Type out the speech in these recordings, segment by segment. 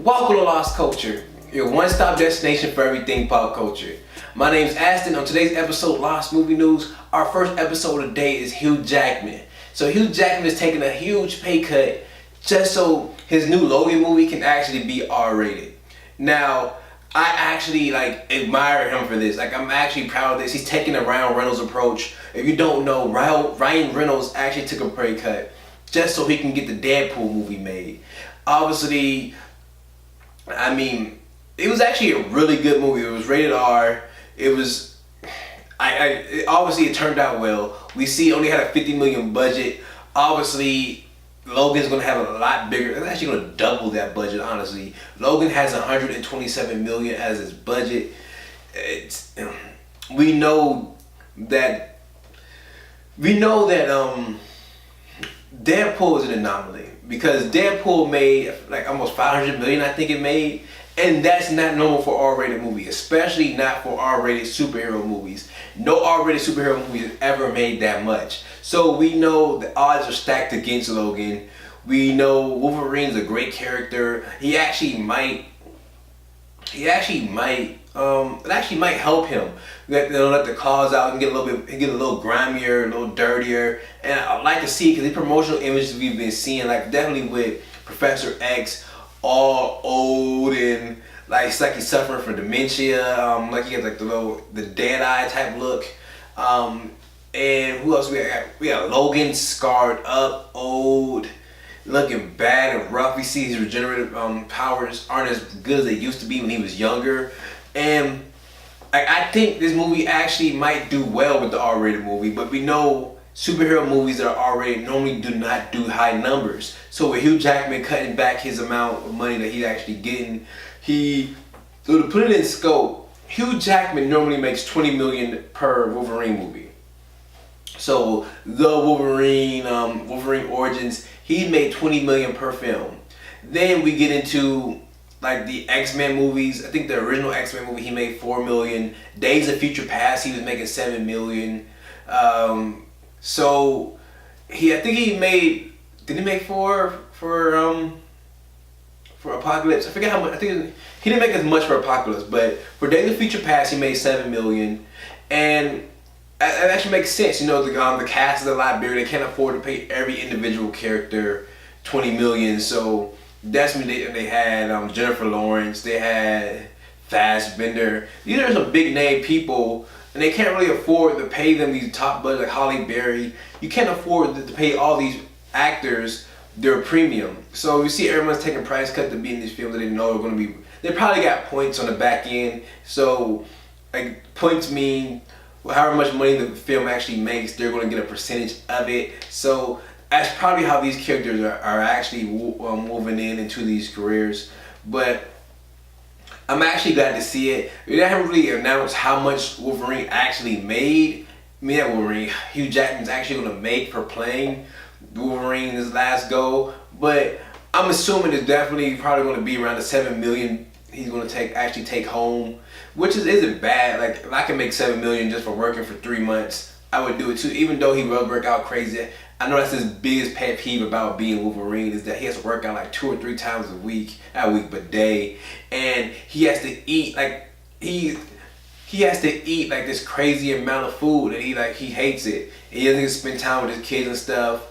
Welcome to Lost Culture, your one-stop destination for everything pop culture. My name's Aston. On today's episode, Lost Movie News, our first episode of the day is Hugh Jackman. So Hugh Jackman is taking a huge pay cut just so his new Logan movie can actually be R-rated. Now, I actually admire him for this. I'm actually proud of this. He's taking a Ryan Reynolds approach. If you don't know, Ryan Reynolds actually took a pay cut just so he can get the Deadpool movie made. Obviously, it was actually a really good movie. It was rated R. It was, obviously it turned out well. We see it only had a $50 million budget. Obviously, Logan's gonna have a lot bigger. It's actually gonna double that budget, honestly. Logan has $127 million as his budget. We know that Deadpool is an anomaly because Deadpool made almost $500 million, I think it made, and that's not normal for R-rated movies, especially not for R-rated superhero movies. No R-rated superhero movie has ever made that much. So we know the odds are stacked against Logan. We know Wolverine's a great character. It actually might help him. Let the claws out and get a little grimier, a little dirtier. And I like to see, because the promotional images we've been seeing, definitely with Professor X, all old and it's like he's suffering from dementia. He has the dead eye type look. And who else we got? We got Logan, scarred up, old, looking bad and rough. We see his regenerative powers aren't as good as they used to be when he was younger. And I think this movie actually might do well with the R-rated movie, but we know superhero movies that are R-rated normally do not do high numbers. So with Hugh Jackman cutting back his amount of money that he's actually getting, so to put it in scope, Hugh Jackman normally makes $20 million per Wolverine movie. So the Wolverine Origins, he made $20 million per film. Then we get into the X-Men movies. I think the original X-Men movie, he made $4 million. Days of Future Past, he was making $7 million. So I think he made, did he make $4 for Apocalypse? I forget how much. I think he didn't make as much for Apocalypse, but for Days of Future Past, he made $7 million. And it actually makes sense. The cast is a lot bigger. They can't afford to pay every individual character $20 million. So that's when they had Jennifer Lawrence. They had Fassbender. These are some big name people, and they can't really afford to pay them these top budget like Halle Berry. You can't afford to pay all these actors their premium. So you see everyone's taking price cut to be in these films that they know are going to be. They probably got points on the back end. So points mean however much money the film actually makes, they're going to get a percentage of it. So that's probably how these characters are actually moving into these careers. But I'm actually glad to see it. They haven't really announced how much Wolverine actually made. Hugh Jackman's actually going to make for playing Wolverine his last go. But I'm assuming it's definitely probably going to be around the $7 million he's going to actually take home, which isn't bad. If I can make $7 million just for working for 3 months, I would do it too. Even though he will work out crazy, I know that's his biggest pet peeve about being Wolverine is that he has to work out 2 or 3 times a day, and he has to eat he has to eat this crazy amount of food, and he hates it. He doesn't get to spend time with his kids and stuff.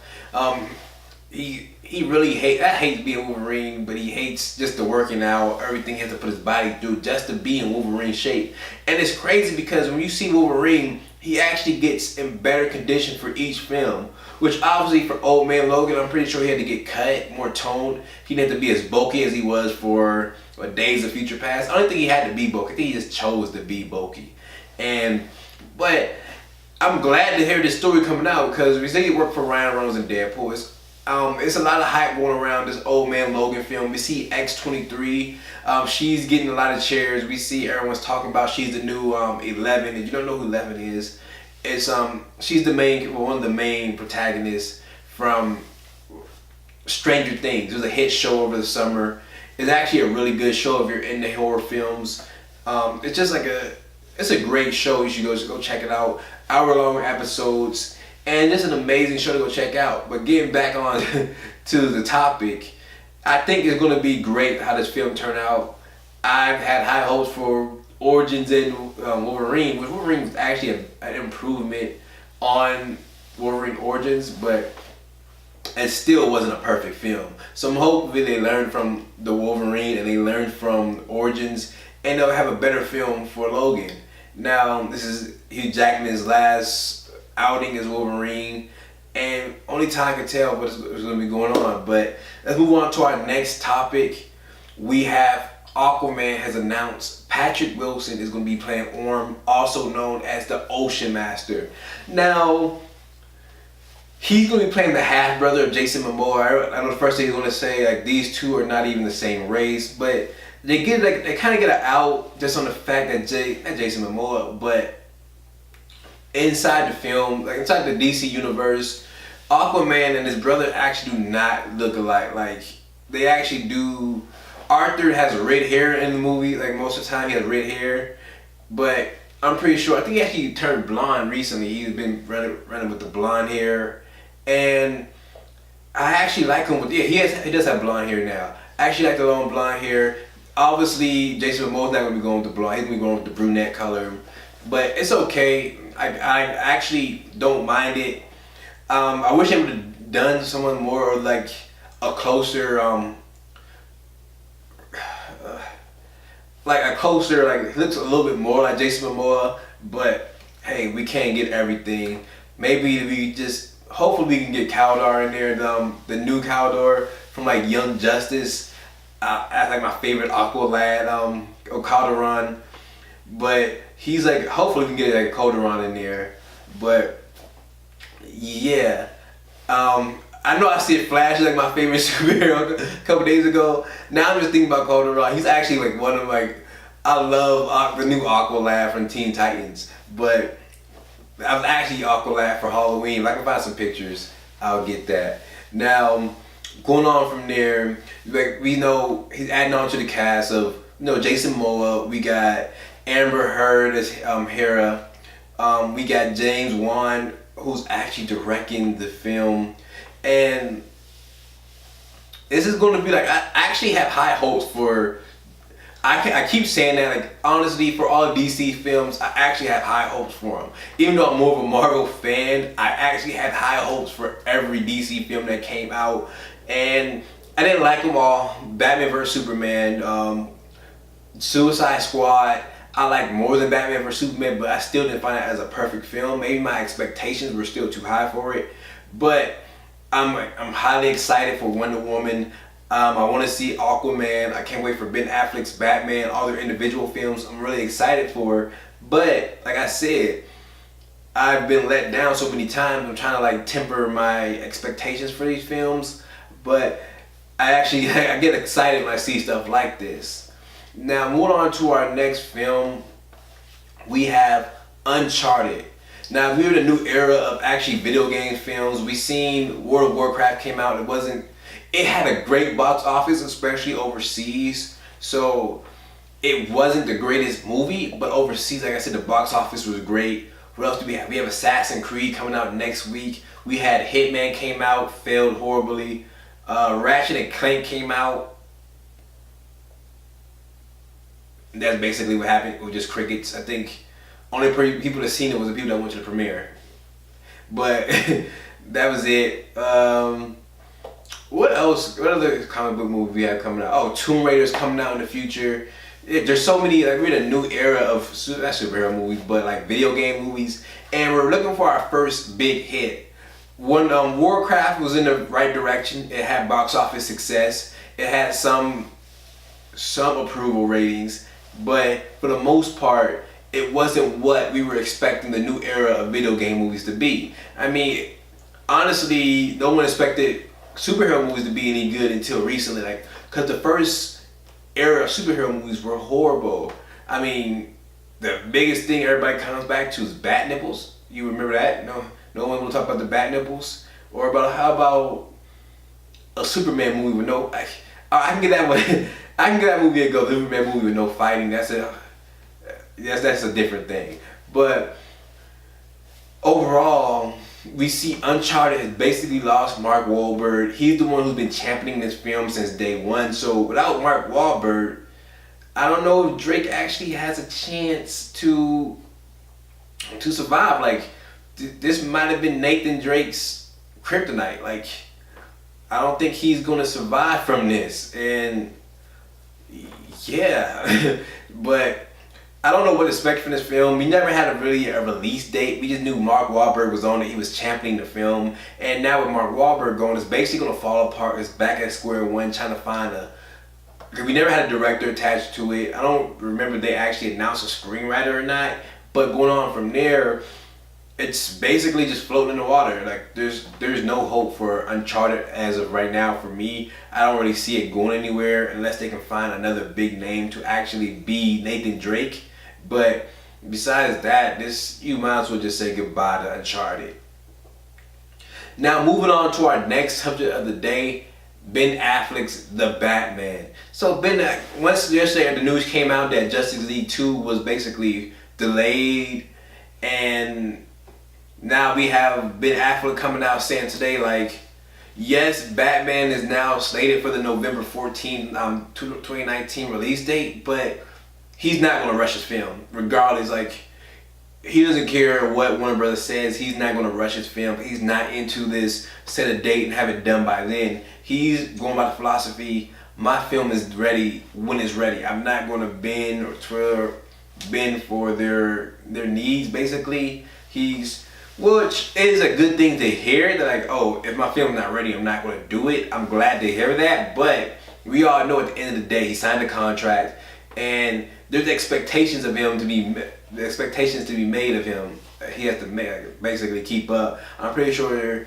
He really hates being Wolverine, but he hates just the working out, everything he has to put his body through just to be in Wolverine shape. And it's crazy because when you see Wolverine, he actually gets in better condition for each film, which obviously for Old Man Logan, I'm pretty sure he had to get cut, more toned. He didn't have to be as bulky as he was for Days of Future Past. I don't think he had to be bulky. I think he just chose to be bulky. But I'm glad to hear this story coming out because we say he worked for Ryan Reynolds and Deadpool. It's a lot of hype going around this Old Man Logan film. We see X-23. She's getting a lot of cheers. We see everyone's talking about she's the new 11. If you don't know who 11 is, she's one of the main protagonists from Stranger Things. It was a hit show over the summer. It's actually a really good show if you're into horror films. It's a great show. You should go check it out. Hour-long episodes. And it's an amazing show to go check out. But getting back on to the topic, I think it's going to be great how this film turned out. I've had high hopes for Origins and Wolverine, which Wolverine was actually an improvement on Wolverine Origins, but it still wasn't a perfect film. So I'm hoping they learned from the Wolverine and they learned from Origins, and they'll have a better film for Logan. Now, this is Hugh Jackman's last outing as Wolverine, and only time can tell what's going to be going on. But let's move on to our next topic. We have Aquaman has announced Patrick Wilson is going to be playing Orm, also known as the Ocean Master. Now, he's going to be playing the half brother of Jason Momoa. I know the first thing he's going to say, like, these two are not even the same race, but they kind of get it out just on the fact that not Jason Momoa, but inside the film, like inside the DC universe, Aquaman and his brother actually do not look alike. Like, they actually do. Arthur has red hair in the movie, like most of the time he has red hair, but I'm pretty sure, I think he actually turned blonde recently. He's been running with the blonde hair, and I actually like him with, yeah, he does have blonde hair now. I actually like the long blonde hair. Obviously, Jason Momoa's not going to be going with the blonde, he's going to be going with the brunette color, but it's okay. I actually don't mind it. I wish they would have done someone more like a closer, like he looks a little bit more like Jason Momoa, but hey, we can't get everything. Maybe hopefully we can get Kaldor in there, the new Kaldor from like Young Justice. As like my favorite Aqualad, Calderon, but he's like, hopefully we can get like Calderon in there. But yeah, I know I see Flash like my favorite superhero a couple days ago. Now I'm just thinking about Calderon. He's actually like one of I love the new Aqualad from Teen Titans. But I was actually Aqualad for Halloween. If I can find some pictures, I'll get that. Now, going on from there, like we know he's adding on to the cast of Jason Momoa. We got Amber Heard as Hera. We got James Wan, who's actually directing the film. And this is going to be like, I actually have high hopes for, I keep saying that, like, honestly, for all DC films, I actually have high hopes for them. Even though I'm more of a Marvel fan, I actually had high hopes for every DC film that came out. And I didn't like them all. Batman vs. Superman, Suicide Squad, I like more than Batman vs. Superman, but I still didn't find it as a perfect film. Maybe my expectations were still too high for it. But I'm highly excited for Wonder Woman. I want to see Aquaman. I can't wait for Ben Affleck's Batman, all their individual films. I'm really excited for. But like I said, I've been let down so many times. I'm trying to like temper my expectations for these films. But I get excited when I see stuff like this. Now, moving on to our next film, we have Uncharted. Now, we're in a new era of actually video game films. We seen World of Warcraft came out. It had a great box office, especially overseas. So it wasn't the greatest movie, but overseas, like I said, the box office was great. What else do we have? We have Assassin's Creed coming out next week. We had Hitman came out, failed horribly. Ratchet and Clank came out. That's basically what happened. It was just crickets. I think only people that seen it was the people that went to the premiere. But that was it. What else? What other comic book movie we have coming out? Oh, Tomb Raider's coming out in the future. There's so many, like, we're in a new era of not superhero movies, but like video game movies, and we're looking for our first big hit. When Warcraft was in the right direction, it had box office success. It had some approval ratings, but for the most part, it wasn't what we were expecting the new era of video game movies to be. I mean, honestly, no one expected superhero movies to be any good until recently, like, because the first era of superhero movies were horrible. I mean, the biggest thing everybody comes back to is bat nipples. You remember that? No one will talk about the bat nipples. Or how about a Superman movie with no? I can get that one. I can get that movie a go. The Superman movie with no fighting. That's a different thing. But overall, we see Uncharted has basically lost Mark Wahlberg. He's the one who's been championing this film since day one. So without Mark Wahlberg, I don't know if Drake actually has a chance to survive. Like, this might have been Nathan Drake's kryptonite. Like, I don't think he's gonna survive from this. And yeah, but I don't know what to expect from this film. We never had a release date. We just knew Mark Wahlberg was on it. He was championing the film. And now with Mark Wahlberg going, it's basically gonna fall apart. It's back at square one, trying to find we never had a director attached to it. I don't remember they actually announced a screenwriter or not. But going on from there, it's basically just floating in the water. Like, there's no hope for Uncharted as of right now for me. I don't really see it going anywhere unless they can find another big name to actually be Nathan Drake. But besides that, you might as well just say goodbye to Uncharted. Now moving on to our next subject of the day, Ben Affleck's The Batman. So once yesterday the news came out that Justice League 2 was basically delayed, and now we have Ben Affleck coming out saying today, like, yes, Batman is now slated for the November 14th, 2019 release date, but he's not going to rush his film. Regardless, like, he doesn't care what Warner Brothers says. He's not going to rush his film. He's not into this set a date and have it done by then. He's going by the philosophy, my film is ready when it's ready. I'm not going to bend for their needs, basically. Which is a good thing to hear, that like, oh, if my film's not ready, I'm not going to do it. I'm glad to hear that, but we all know at the end of the day, he signed a contract, and there's expectations to be made of him. He has to basically keep up. I'm pretty sure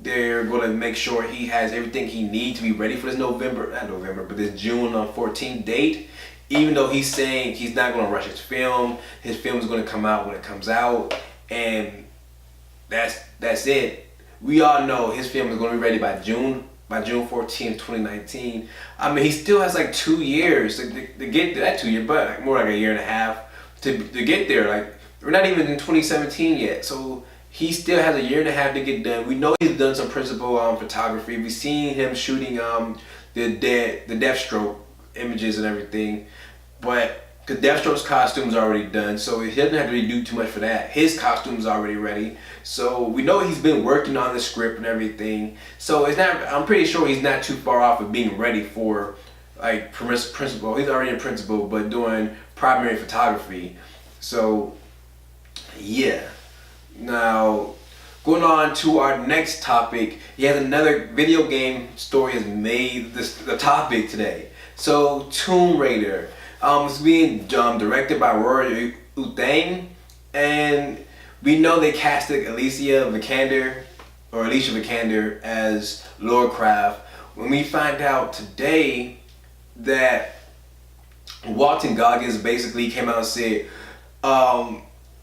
they're going to make sure he has everything he needs to be ready for this this June 14th date. Even though he's saying he's not going to rush his film is going to come out when it comes out, and that's it. We all know his film is going to be ready by June 14th, 2019. I mean, he still has like 2 years to get there. That 2 year, but like more like a year and a half to get there. Like, we're not even in 2017 yet, so he still has a year and a half to get done. We know he's done some principal photography. We've seen him shooting the Deathstroke images and everything, but because Deathstroke's costume's already done, so he doesn't have to redo too much for that. His costume's already ready, so we know he's been working on the script and everything. So I'm pretty sure he's not too far off of being ready for like principal. He's already in principal, but doing primary photography. So yeah. Now, going on to our next topic, yet another video game story has made the topic today. So, Tomb Raider. It's being directed by Rory Uthang, and we know they casted Alicia Vikander as Lara Croft. When we find out today that Walton Goggins basically came out and said,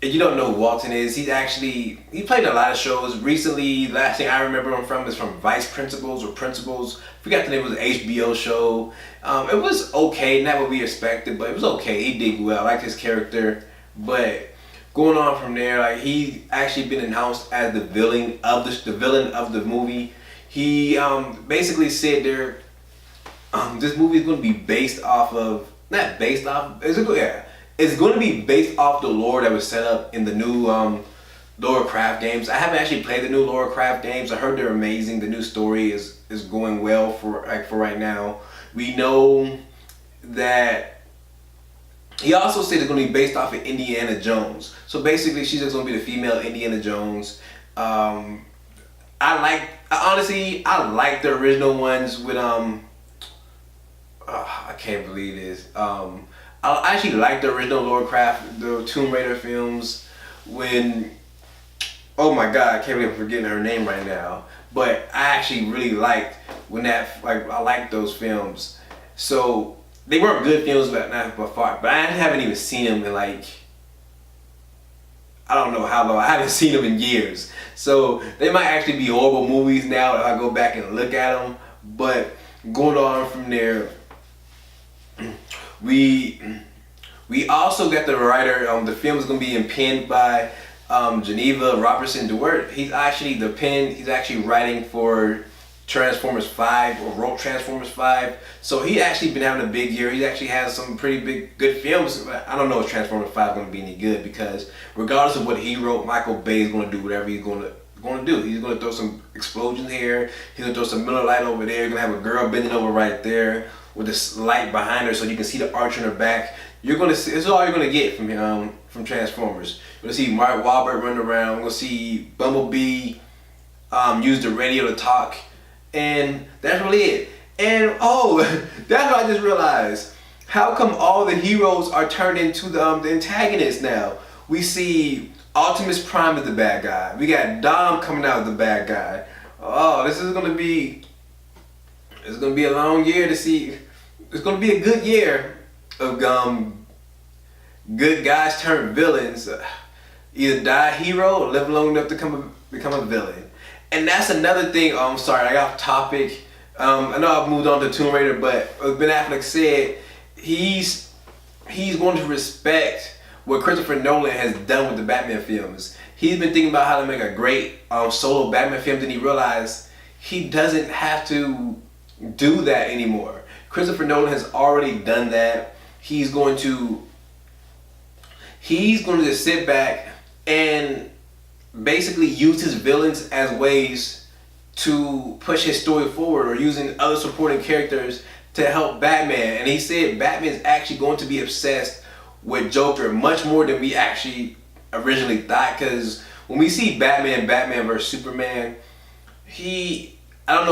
if you don't know who Walton is, he played in a lot of shows. Recently, last thing I remember him from is from Vice Principals or Principals. I forgot the name of the HBO show. It was okay, not what we expected, but it was okay. He did well. I liked his character. But going on from there, like, he actually been announced as the villain of the movie. He basically said this movie is going to be based off of, not based off, it's going to be based off the lore that was set up in the new Lara Croft games. I haven't actually played the new Lara Croft games. I heard they're amazing. The new story is going well for right now. We know that he also said it's going to be based off of Indiana Jones. So basically, she's just going to be the female Indiana Jones. I like the original ones with I can't believe this. I actually like the original Lara Croft, the Tomb Raider films. Oh my God, I can't believe I'm forgetting her name right now. But I actually really liked I liked those films. So they weren't good films, but I haven't even seen them in like, I don't know how long. I haven't seen them in years. So they might actually be horrible movies now if I go back and look at them. But going on from there, we also got the writer. The film is gonna be penned by Geneva Robertson DeWert. He's actually he's actually writing for Transformers 5, or wrote Transformers 5. So he actually been having a big year. He actually has some pretty good films. I don't know if Transformers 5 is going to be any good, because regardless of what he wrote, Michael Bay is going to do whatever he's going to do. He's going to throw some explosions here. He's going to throw some Miller Lite over there. He's going to have a girl bending over right there with this light behind her so you can see the arch in her back. You're going to see, this is all you're going to get from Transformers. You're going to see Mark Wahlberg running around. You're going to see Bumblebee use the radio to talk. And that's really it. And oh, that's what I just realized. How come all the heroes are turned into the antagonists now? We see Optimus Prime as the bad guy. We got Dom coming out as the bad guy. Oh, it's gonna be a long year to see. It's gonna be a good year of good guys turn villains. Either die a hero or live long enough to become a villain. And that's another thing. I'm sorry, I got off topic. I know I've moved on to Tomb Raider, but Ben Affleck said he's going to respect what Christopher Nolan has done with the Batman films. He's been thinking about how to make a great solo Batman film, and he realized he doesn't have to do that anymore. Christopher Nolan has already done that. He's going to just sit back and basically use his villains as ways to push his story forward, or using other supporting characters to help Batman. And he said Batman's actually going to be obsessed with Joker much more than we actually originally thought, because when we see Batman versus Superman, he's not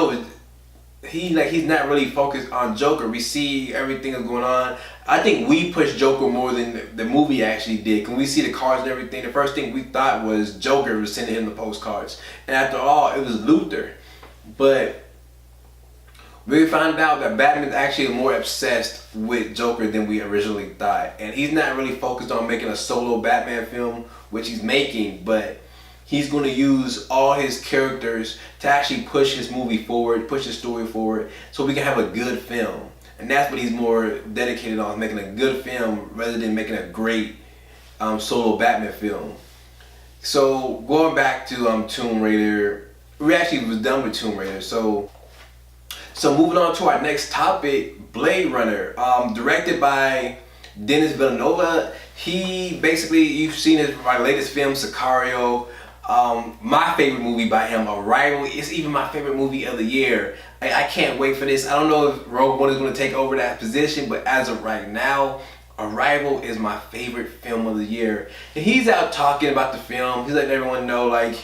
really focused on Joker. We see everything that's going on. I think we pushed Joker more than the movie actually did. When we see the cards and everything, the first thing we thought was Joker was sending him the postcards. And after all, it was Luthor. But we found out that Batman's actually more obsessed with Joker than we originally thought. And he's not really focused on making a solo Batman film, which he's making, but he's going to use all his characters to actually push his movie forward, push his story forward, so we can have a good film. And that's what he's more dedicated on, making a good film rather than making a great solo Batman film. So going back to Tomb Raider, we actually was done with Tomb Raider. So moving on to our next topic, Blade Runner, directed by Denis Villeneuve. He basically, you've seen his latest film, Sicario. My favorite movie by him, Arrival, is even my favorite movie of the year. I can't wait for this. I don't know if Rogue One is going to take over that position, but as of right now, Arrival is my favorite film of the year. And he's out talking about the film. He's letting everyone know, like,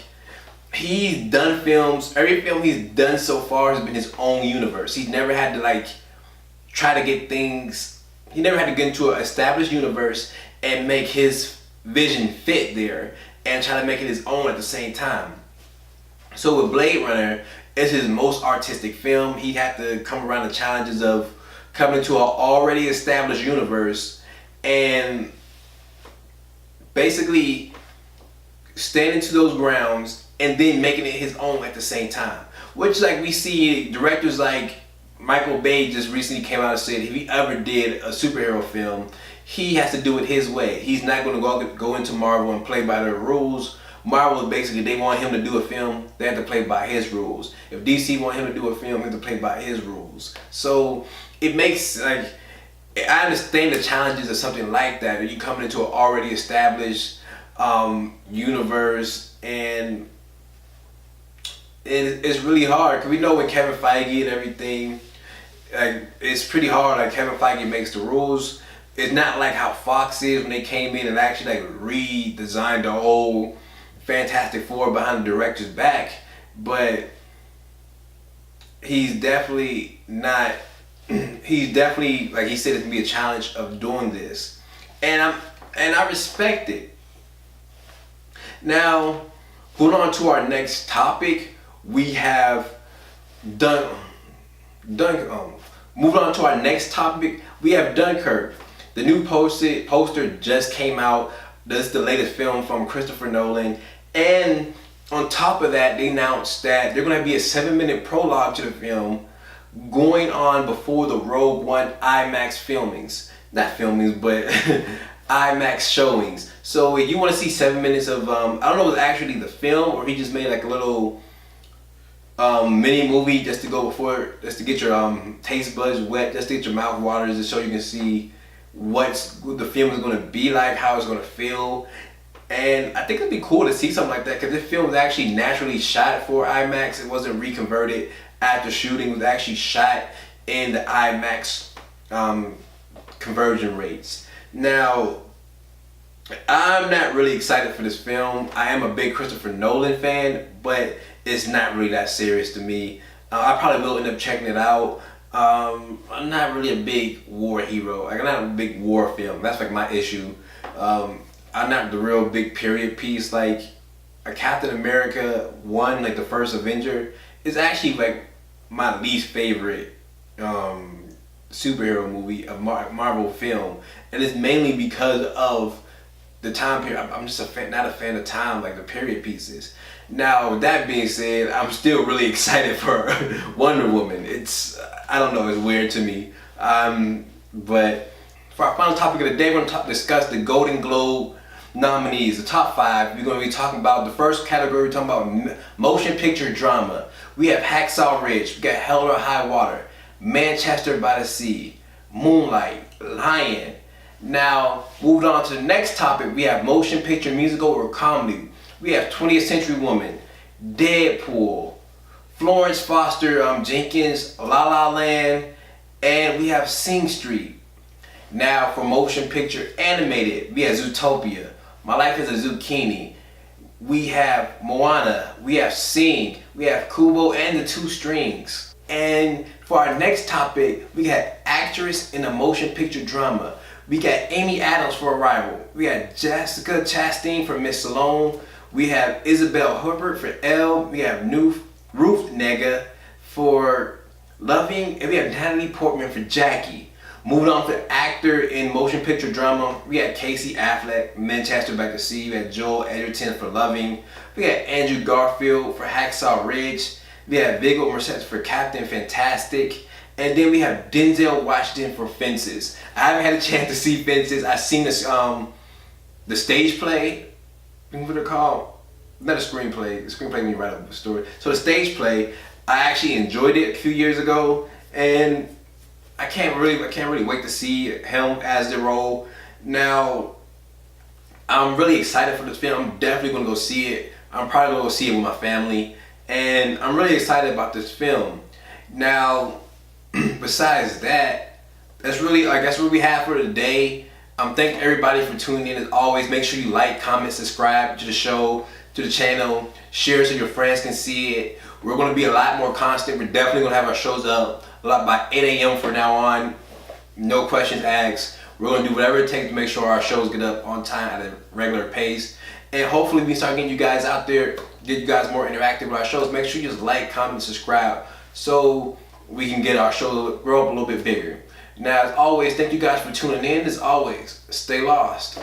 he's done films. Every film he's done so far has been his own universe. He's never had to, like, try to get things. He never had to get into an established universe and make his vision fit there and try to make it his own at the same time. So with Blade Runner, it's his most artistic film. He had to come around the challenges of coming into an already established universe and basically standing to those grounds and then making it his own at the same time. Which, like, we see directors like Michael Bay just recently came out and said if he ever did a superhero film, he has to do it his way. He's not going to go into Marvel and play by their rules. Marvel is basically, they want him to do a film, they have to play by his rules. If DC want him to do a film, they have to play by his rules. So it makes, like, I understand the challenges of something like that. You coming into an already established universe, and it's really hard. Cause we know when Kevin Feige and everything, like, it's pretty hard. Like, Kevin Feige makes the rules. It's not like how Fox is when they came in and actually, like, redesigned the whole Fantastic Four behind the director's back. But he's definitely not. He's definitely, like he said, it's gonna be a challenge of doing this, and I respect it. Now, going on to our next topic, we have Moving on to our next topic, we have Dunkirk. The new poster just came out. This is the latest film from Christopher Nolan. And on top of that, they announced that they're going to be a 7-minute prologue to the film going on before the Rogue One IMAX filmings. Not filmings, but IMAX showings. So if you want to see 7 minutes of I don't know if it's actually the film or he just made like a little mini movie just to go before, just to get your taste buds wet, just to get your mouth waters, just so you can see what the film is going to be like, how it's going to feel. And I think it'd be cool to see something like that, because this film was actually naturally shot for IMAX. It wasn't reconverted after shooting. It was actually shot in the IMAX conversion rates. Now, I'm not really excited for this film. I am a big Christopher Nolan fan, but it's not really that serious to me. I probably will end up checking it out. I'm not really a big war hero. Like, I'm not a big war film. That's like my issue. I'm not the real big period piece. Like a Captain America 1, like the first Avenger, is actually like my least favorite superhero movie of Marvel film, and it's mainly because of the time period. I'm just not a fan of time, like the period pieces. Now, with that being said, I'm still really excited for Wonder Woman. I don't know, it's weird to me. But for our final topic of the day, we're going to discuss the Golden Globe nominees, the top 5. We're going to be talking about the first category. We're talking about motion picture drama. We have Hacksaw Ridge, we got Hell or High Water, Manchester by the Sea, Moonlight, Lion. Now, moving on to the next topic, we have motion picture, musical, or comedy. We have 20th Century Woman, Deadpool, Florence Foster Jenkins, La La Land, and we have Sing Street. Now, for motion picture animated, we have Zootopia, My Life is a Zucchini. We have Moana, we have Sing, we have Kubo and the Two Strings. And for our next topic, we got actress in a motion picture drama. We got Amy Adams for Arrival. We got Jessica Chastain for Miss Salone. We have Isabelle Huppert for Elle. We have Ruth Negga for Loving. And we have Natalie Portman for Jackie. Moving on to actor in motion picture drama, we had Casey Affleck, Manchester by the Sea. We had Joel Edgerton for Loving. We had Andrew Garfield for Hacksaw Ridge. We had Viggo Mortensen for Captain Fantastic. And then we have Denzel Washington for Fences. I haven't had a chance to see Fences. I've seen this, the stage play. What they're called? Not a screenplay. The screenplay when you write a story. So the stage play, I actually enjoyed it a few years ago, and I can't really wait to see him as the role. Now, I'm really excited for this film. I'm definitely gonna go see it. I'm probably gonna go see it with my family, and I'm really excited about this film. Now, besides that, that's what we have for today. Thank everybody for tuning in. As always, make sure you like, comment, subscribe to the show, to the channel, share so your friends can see it. We're going to be a lot more constant. We're definitely going to have our shows up a lot by 8 a.m. from now on. No questions asked. We're going to do whatever it takes to make sure our shows get up on time at a regular pace. And hopefully we can start getting you guys out there, get you guys more interactive with our shows. Make sure you just like, comment, subscribe so we can get our show grow up a little bit bigger. Now, as always, thank you guys for tuning in. As always, stay lost.